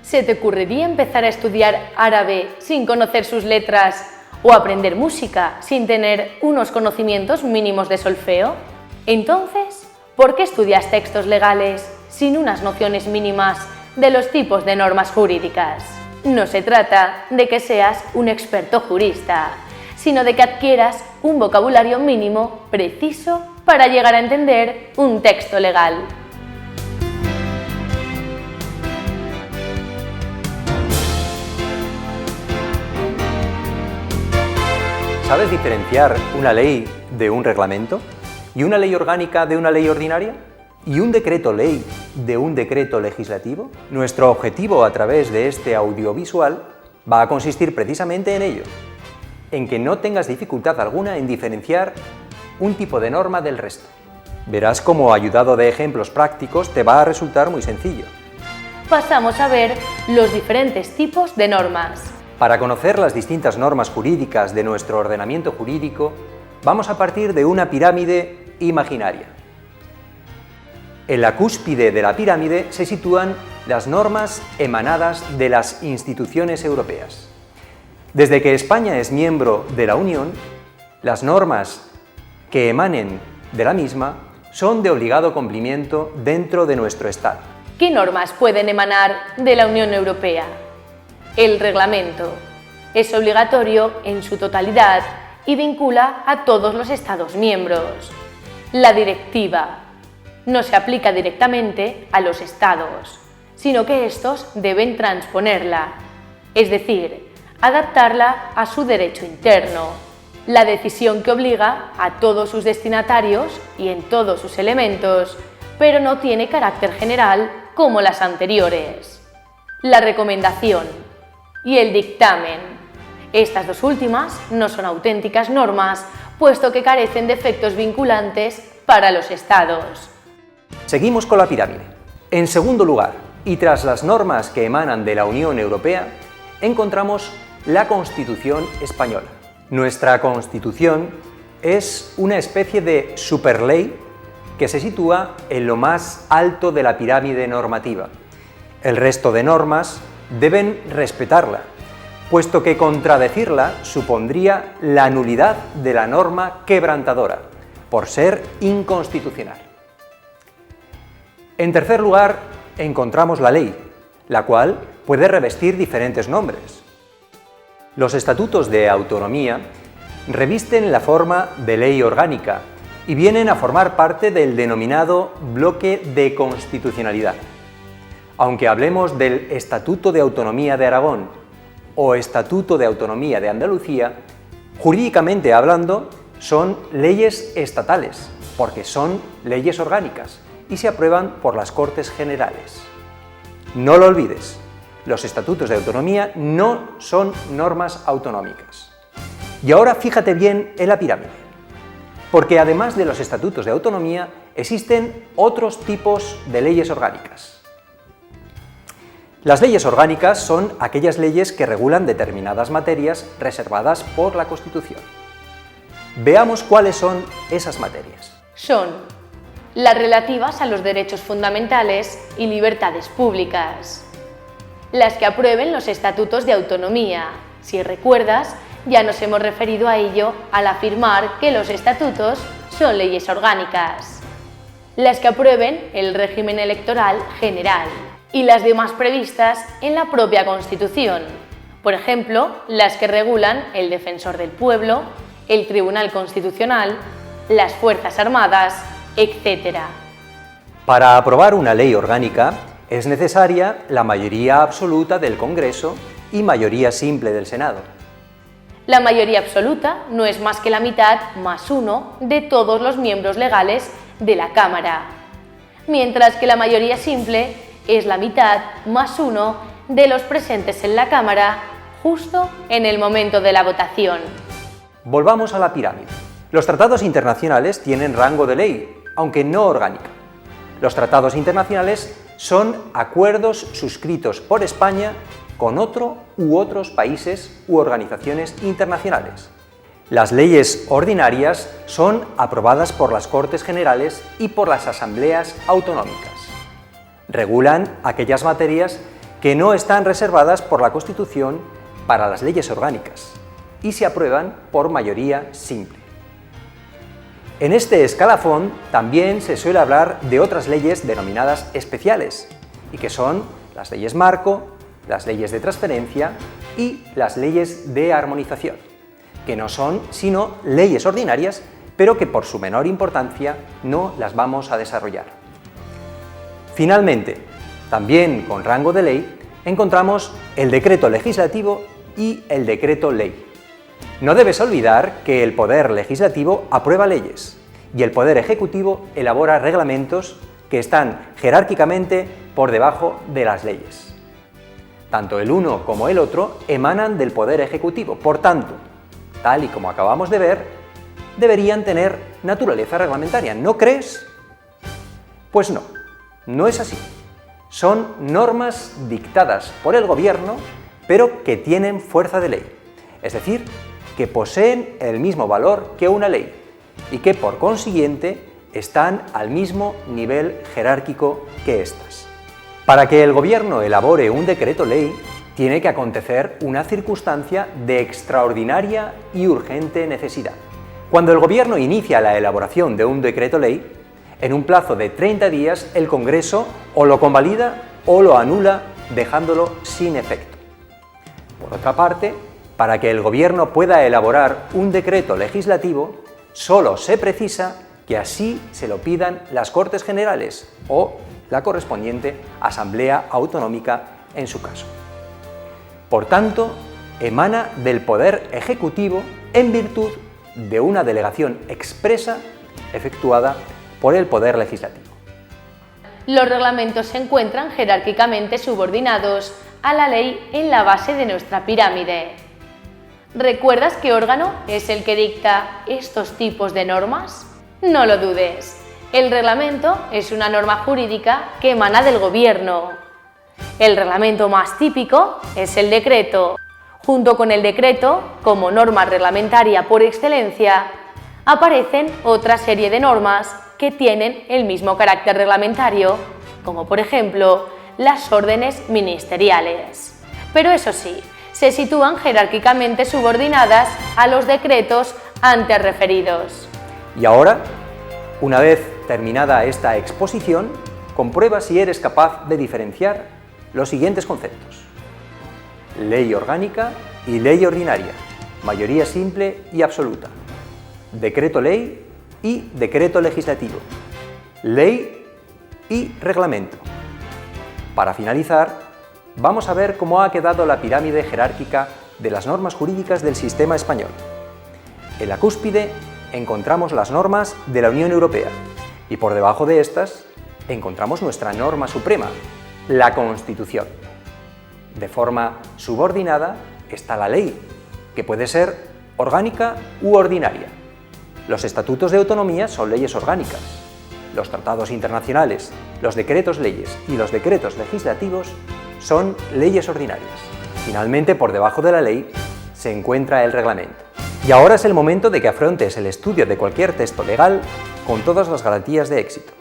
¿Se te ocurriría empezar a estudiar árabe sin conocer sus letras o aprender música sin tener unos conocimientos mínimos de solfeo? Entonces, ¿por qué estudias textos legales sin unas nociones mínimas de los tipos de normas jurídicas? No se trata de que seas un experto jurista, sino de que adquieras un vocabulario mínimo preciso para llegar a entender un texto legal. ¿Sabes diferenciar una ley de un reglamento? ¿Y una ley orgánica de una ley ordinaria? ¿Y un decreto ley de un decreto legislativo? Nuestro objetivo a través de este audiovisual va a consistir precisamente en ello, en que no tengas dificultad alguna en diferenciar un tipo de norma del resto. Verás cómo, ayudado de ejemplos prácticos, te va a resultar muy sencillo. Pasamos a ver los diferentes tipos de normas. Para conocer las distintas normas jurídicas de nuestro ordenamiento jurídico, vamos a partir de una pirámide imaginaria. En la cúspide de la pirámide se sitúan las normas emanadas de las instituciones europeas. Desde que España es miembro de la Unión, las normas que emanen de la misma son de obligado cumplimiento dentro de nuestro Estado. ¿Qué normas pueden emanar de la Unión Europea? El reglamento es obligatorio en su totalidad y vincula a todos los Estados miembros. La directiva no se aplica directamente a los Estados, sino que estos deben transponerla, es decir, adaptarla a su derecho interno. La decisión que obliga a todos sus destinatarios y en todos sus elementos, pero no tiene carácter general como las anteriores. La recomendación y el dictamen. Estas dos últimas no son auténticas normas, puesto que carecen de efectos vinculantes para los Estados. Seguimos con la pirámide. En segundo lugar, y tras las normas que emanan de la Unión Europea, encontramos la Constitución española. Nuestra Constitución es una especie de superley que se sitúa en lo más alto de la pirámide normativa. El resto de normas deben respetarla, puesto que contradecirla supondría la nulidad de la norma quebrantadora, por ser inconstitucional. En tercer lugar, encontramos la ley, la cual puede revestir diferentes nombres. Los estatutos de autonomía revisten la forma de ley orgánica y vienen a formar parte del denominado bloque de constitucionalidad. Aunque hablemos del Estatuto de Autonomía de Aragón o Estatuto de Autonomía de Andalucía, jurídicamente hablando, son leyes estatales, porque son leyes orgánicas y se aprueban por las Cortes Generales. No lo olvides, los estatutos de autonomía no son normas autonómicas. Y ahora fíjate bien en la pirámide, porque además de los estatutos de autonomía, existen otros tipos de leyes orgánicas. Las leyes orgánicas son aquellas leyes que regulan determinadas materias reservadas por la Constitución. Veamos cuáles son esas materias. Son las relativas a los derechos fundamentales y libertades públicas, las que aprueben los estatutos de autonomía. Si recuerdas, ya nos hemos referido a ello al afirmar que los estatutos son leyes orgánicas, las que aprueben el régimen electoral general y las demás previstas en la propia Constitución, por ejemplo, las que regulan el Defensor del Pueblo, el Tribunal Constitucional, las Fuerzas Armadas, etc. Para aprobar una ley orgánica es necesaria la mayoría absoluta del Congreso y mayoría simple del Senado. La mayoría absoluta no es más que la mitad más uno de todos los miembros legales de la Cámara, mientras que la mayoría simple es la mitad más uno de los presentes en la Cámara justo en el momento de la votación. Volvamos a la pirámide. Los tratados internacionales tienen rango de ley, aunque no orgánica. Los tratados internacionales son acuerdos suscritos por España con otro u otros países u organizaciones internacionales. Las leyes ordinarias son aprobadas por las Cortes Generales y por las asambleas autonómicas. Regulan aquellas materias que no están reservadas por la Constitución para las leyes orgánicas y se aprueban por mayoría simple. En este escalafón también se suele hablar de otras leyes denominadas especiales, y que son las leyes marco, las leyes de transferencia y las leyes de armonización, que no son sino leyes ordinarias, pero que por su menor importancia no las vamos a desarrollar. Finalmente, también con rango de ley, encontramos el decreto legislativo y el decreto ley. No debes olvidar que el Poder Legislativo aprueba leyes y el Poder Ejecutivo elabora reglamentos que están jerárquicamente por debajo de las leyes. Tanto el uno como el otro emanan del Poder Ejecutivo, por tanto, tal y como acabamos de ver, deberían tener naturaleza reglamentaria, ¿no crees? Pues no, no es así. Son normas dictadas por el Gobierno, pero que tienen fuerza de ley, es decir, que poseen el mismo valor que una ley y que, por consiguiente, están al mismo nivel jerárquico que éstas. Para que el Gobierno elabore un decreto ley, tiene que acontecer una circunstancia de extraordinaria y urgente necesidad. Cuando el Gobierno inicia la elaboración de un decreto ley, en un plazo de 30 días el Congreso o lo convalida o lo anula, dejándolo sin efecto. Por otra parte, para que el Gobierno pueda elaborar un decreto legislativo, solo se precisa que así se lo pidan las Cortes Generales o la correspondiente Asamblea Autonómica en su caso. Por tanto, emana del Poder Ejecutivo en virtud de una delegación expresa efectuada por el Poder Legislativo. Los reglamentos se encuentran jerárquicamente subordinados a la ley en la base de nuestra pirámide. ¿Recuerdas qué órgano es el que dicta estos tipos de normas? No lo dudes. El reglamento es una norma jurídica que emana del Gobierno. El reglamento más típico es el decreto. Junto con el decreto, como norma reglamentaria por excelencia, aparecen otra serie de normas que tienen el mismo carácter reglamentario, como por ejemplo las órdenes ministeriales. Pero eso sí, se sitúan jerárquicamente subordinadas a los decretos antes referidos. Y ahora, una vez terminada esta exposición, comprueba si eres capaz de diferenciar los siguientes conceptos: ley orgánica y ley ordinaria, mayoría simple y absoluta, decreto ley y decreto legislativo, ley y reglamento. Para finalizar, vamos a ver cómo ha quedado la pirámide jerárquica de las normas jurídicas del sistema español. En la cúspide encontramos las normas de la Unión Europea y por debajo de estas encontramos nuestra norma suprema, la Constitución. De forma subordinada está la ley, que puede ser orgánica u ordinaria. Los estatutos de autonomía son leyes orgánicas. Los tratados internacionales, los decretos leyes y los decretos legislativos son leyes ordinarias. Finalmente, por debajo de la ley se encuentra el reglamento. Y ahora es el momento de que afrontes el estudio de cualquier texto legal con todas las garantías de éxito.